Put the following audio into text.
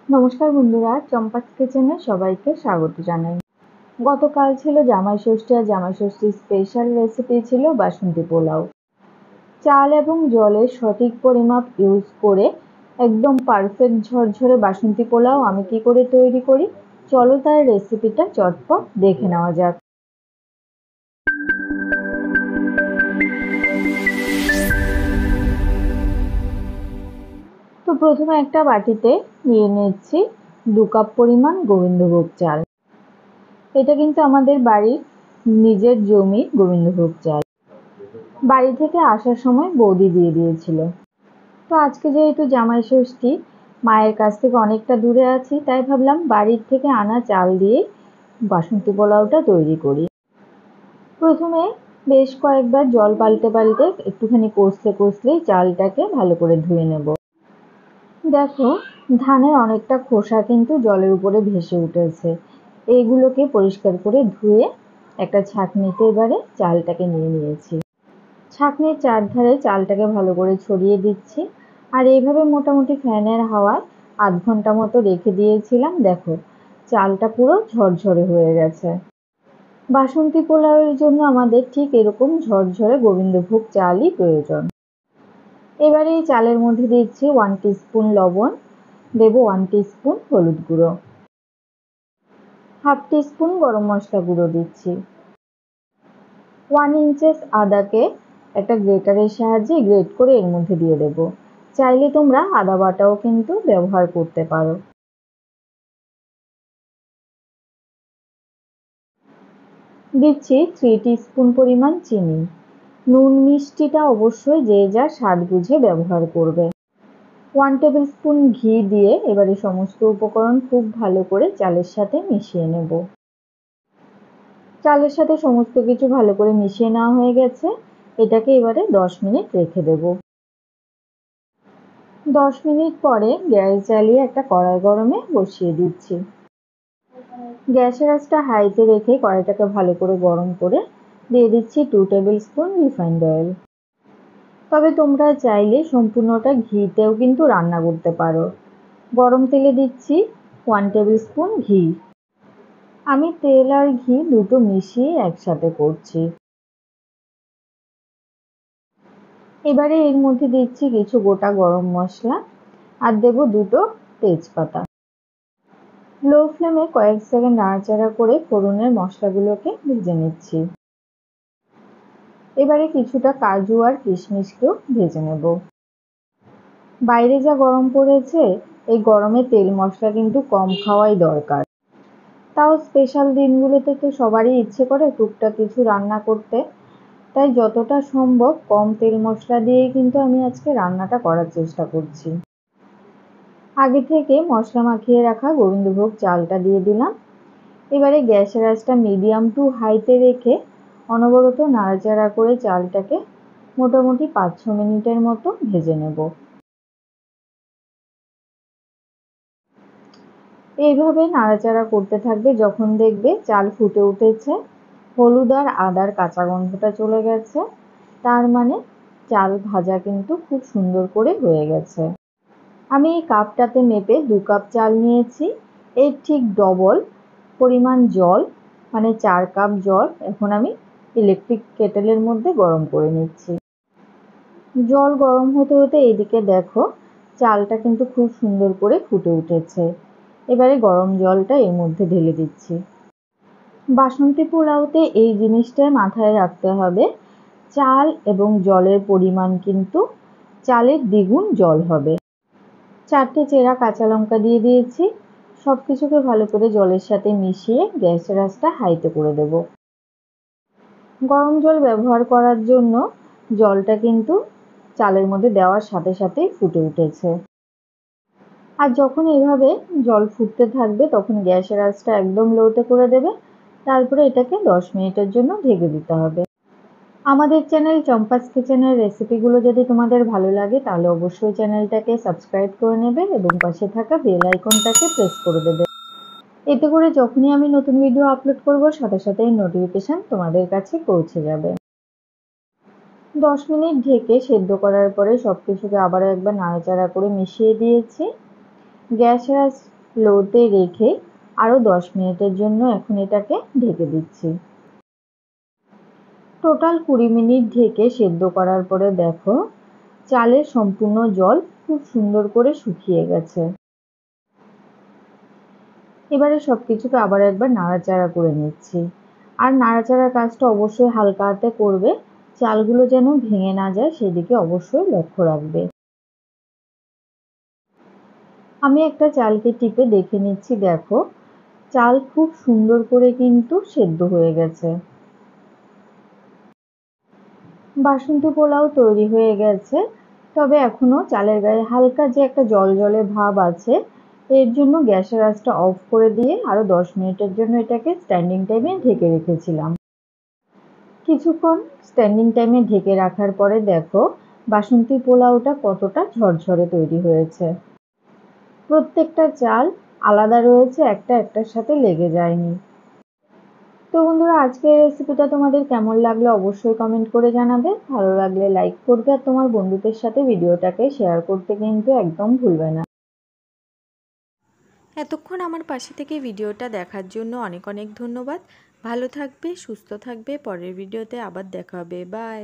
নমস্কার বন্ধুরা, চম্পাস কিচেনে সবাইকে স্বাগত জানাই। গতকাল ছিল জামাই ষষ্ঠী, আর জামাই ষষ্ঠীর স্পেশাল রেসিপি ছিল বাসন্তী পোলাও। চাল এবং জলের সঠিক পরিমাপ ইউজ করে একদম পারফেক্ট ঝরঝরে বাসন্তী পোলাও আমি কি করে তৈরি করি, চলো তার রেসিপিটা চটপট দেখে নেওয়া যাক। তো প্রথমে একটা বাটিতে নিয়ে নিচ্ছি 2 কাপ পরিমাণ গোবিন্দভোগ চাল। এটা কিন্তু আমাদের বাড়ির নিজের জমি গোবিন্দভোগ চাল, বাড়ি থেকে আসার সময় বৌদি দিয়ে দিয়েছিল। তো আজকে যেহেতু জামাই ষষ্ঠী, মায়ের কাছ থেকে অনেকটা দূরে আছি, তাই ভাবলাম বাড়ির থেকে আনা চাল দিয়ে বাসন্তী পোলাওটা তৈরি করি। প্রথমে বেশ কয়েকবার জল পাল্টে পাল্টে একটুখানি কষলেই চালটাকে ভালো করে ধুয়ে নেব। দেখো, ধানের অনেকটা খোসা কিন্তু জলের উপরে ভেসে উঠেছে। এইগুলোকে পরিষ্কার করে ধুয়ে একটা ছাঁকনিতে এবারে চালটাকে নিয়ে নিয়েছি। ছাঁকনির চারধারে চালটাকে ভালো করে ছড়িয়ে দিচ্ছি, আর এইভাবে মোটামুটি ফ্যানের হাওয়ায় আধ ঘন্টা মতো রেখে দিয়েছিলাম। দেখো, চালটা পুরো ঝরঝরে হয়ে গেছে। বাসন্তী পোলাওয়ের জন্য আমাদের ঠিক এরকম ঝরঝরে গোবিন্দভোগ চালই প্রয়োজন। এবারে এই চালের মধ্যে দিচ্ছি 1 টিস্পুন লবণ, দেব 1 টিস্পুন হলুদ গুঁড়ো, হাফ টিস্পুন গরম মশলা গুঁড়ো দিচ্ছি। 1 ইঞ্চেস আদাকে একটা গ্রেটারের সাহায্যে গ্রেট করে এর মধ্যে দিয়ে দেব। চাইলে তোমরা আদা বাটাও কিন্তু ব্যবহার করতে পারো। দিচ্ছি 3 টিস্পুন পরিমাণ চিনি। নুন মিষ্টিটা অবশ্যই যে যার স্বাদ বুঝে ব্যবহার করবে। 1 টেবিল স্পুন ঘি দিয়ে এবারে সমস্ত উপকরণ খুব ভালো করে চালের সাথে মিশিয়ে নেব। চালের সাথে সমস্ত কিছু ভালো করে মিশিয়ে নেওয়া হয়ে গেছে। এটাকে এবারে 10 মিনিট রেখে দেব। 10 মিনিট পরে গ্যাস জ্বালিয়ে একটা কড়াই গরমে বসিয়ে দিচ্ছি। গ্যাসের আঁচটা হাইতে রেখে কড়াইটাকে ভালো করে গরম করে দিয়ে দিচ্ছি 2 টেবিল স্পুন রিফাইন্ড অয়েল। তবে তোমরা চাইলে সম্পূর্ণটা ঘিতেও কিন্তু রান্না করতে পারো। গরম তেলে দিচ্ছি 1 টেবিল স্পুন ঘি। আমি তেল আর ঘি দুটো মিশিয়ে একসাথে করছি। এবারে এর মধ্যে দিচ্ছি কিছু গোটা গরম মশলা, আর দেব দুটো তেজপাতা। লো ফ্লেমে কয়েক সেকেন্ড নাড়াচাড়া করে ফোড়নের মশলাগুলোকে ভেজে নিচ্ছি। এবারে কিছুটা কাজু আর কিশমিশকেও ভেজে নেব। বাইরে যা গরম পড়েছে, এই গরমে তেল মশলা কিন্তু কম খাওয়াই দরকার। তাও স্পেশাল দিনগুলোতে তো সবারই ইচ্ছে করে টুকটাক কিছু রান্না করতে, তাই যতটা সম্ভব কম তেল মশলা দিয়েই কিন্তু আমি আজকে রান্নাটা করার চেষ্টা করছি। আগে থেকে মশলা মাখিয়ে রাখা গোবিন্দভোগ চালটা দিয়ে দিলাম। এবারে গ্যাসের আঁচটা মিডিয়াম টু হাইতে রেখে অনবরত নাড়াচাড়া করে চালটাকে মোটামুটি 5-6 মিনিটের মতো ভেজে নেব। এইভাবে নাড়াচাড়া করতে থাকবে যখন দেখবে চাল ফুটে উঠেছে, হলুদ আর আদার কাঁচা গন্ধটা চলে গেছে, তার মানে চাল ভাজা কিন্তু খুব সুন্দর করে হয়ে গেছে। আমি এই কাপটাতে মেপে 2 কাপ চাল নিয়েছি। এর ঠিক ডবল পরিমাণ জল, মানে 4 কাপ জল এখন আমি ইলেকট্রিক কেটেলের মধ্যে গরম করে নিচ্ছি। জল গরম হতে হতে এদিকে দেখো চালটা কিন্তু খুব সুন্দর করে ফুটে উঠেছে। এবারে গরম জলটা এর মধ্যে ঢেলে দিচ্ছি। বাসন্তী পোলাওতে এই জিনিসটা মাথায় রাখতে হবে, চাল এবং জলের পরিমাণ কিন্তু চালের দ্বিগুণ জল হবে। 4টে চেরা কাঁচা লঙ্কা দিয়ে দিয়েছি। সবকিছুকে ভালো করে জলের সাথে মিশিয়ে গ্যাসের আঁচটা হাইতে করে দেব। গরম জল ব্যবহার করার জন্য জলটা কিন্তু চালের মধ্যে দেওয়ার সাথে সাথেই ফুটে উঠেছে। আর যখন এইভাবে জল ফুটতে থাকবে তখন গ্যাসের আঁচটা একদম লোতে করে দেবে। তারপরে এটাকে 10 মিনিটের জন্য ঢেকে দিতে হবে। আমাদের চ্যানেল চম্পাস কিচেনের রেসিপিগুলো যদি তোমাদের ভালো লাগে তাহলে অবশ্যই চ্যানেলটাকে সাবস্ক্রাইব করে নেবে এবং পাশে থাকা বেল আইকনটাকে প্রেস করে দেবে। এতে করে যখনই আমি নতুন ভিডিও আপলোড করব সাথে সাথেই নোটিফিকেশন তোমাদের কাছে পৌঁছে যাবে। 10 মিনিট ঢেকে সেদ্ধ করার পরে সবকিছুকে আবারও একবার নাড়াচাড়া করে মিশিয়ে দিয়েছি। গ্যাসের আঁচ লোতে রেখে আরও 10 মিনিটের জন্য এখন এটাকে ঢেকে দিচ্ছি। টোটাল 20 মিনিট ঢেকে সেদ্ধ করার পরে দেখো চালের সম্পূর্ণ জল খুব সুন্দর করে শুকিয়ে গেছে। এবারে সবকিছুকে আবার একবার নাড়াচাড়া করে নিচ্ছি। আর নাড়াচাড়ার কাজটা অবশ্যই হালকা হাতে করবে, চালগুলো যেন ভেঙে না যায় সেদিকে অবশ্যই লক্ষ্য রাখবে। আমি একটা চালকে টিপে দেখে নিচ্ছি, দেখো চাল খুব সুন্দর করে কিন্তু সেদ্ধ হয়ে গেছে। বাসন্তী পোলাও তৈরি হয়ে গেছে, তবে এখনো চালের গায়ে হালকা যে একটা জলজলে ভাব আছে, এর জন্য গ্যাসের আঁচটা অফ করে দিয়ে আরও 10 মিনিটের জন্য এটাকে স্ট্যান্ডিং টাইমে ঢেকে রেখেছিলাম। কিছুক্ষণ স্ট্যান্ডিং টাইমে ঢেকে রাখার পরে দেখো বাসন্তী পোলাওটা কতটা ঝরঝরে তৈরি হয়েছে। প্রত্যেকটা চাল আলাদা রয়েছে, একটা একটার সাথে লেগে যায়নি। তো বন্ধুরা, আজকের রেসিপিটা তোমাদের কেমন লাগলো অবশ্যই কমেন্ট করে জানাবে। ভালো লাগলে লাইক করবে আর তোমার বন্ধুদের সাথে ভিডিওটাকে শেয়ার করতে কিন্তু একদম ভুলবে না। এতক্ষণ আমার পাশে থেকে ভিডিওটা দেখার জন্য অনেক অনেক ধন্যবাদ। ভালো থাকবে, সুস্থ থাকবে। পরের ভিডিওতে আবার দেখা হবে। বাই।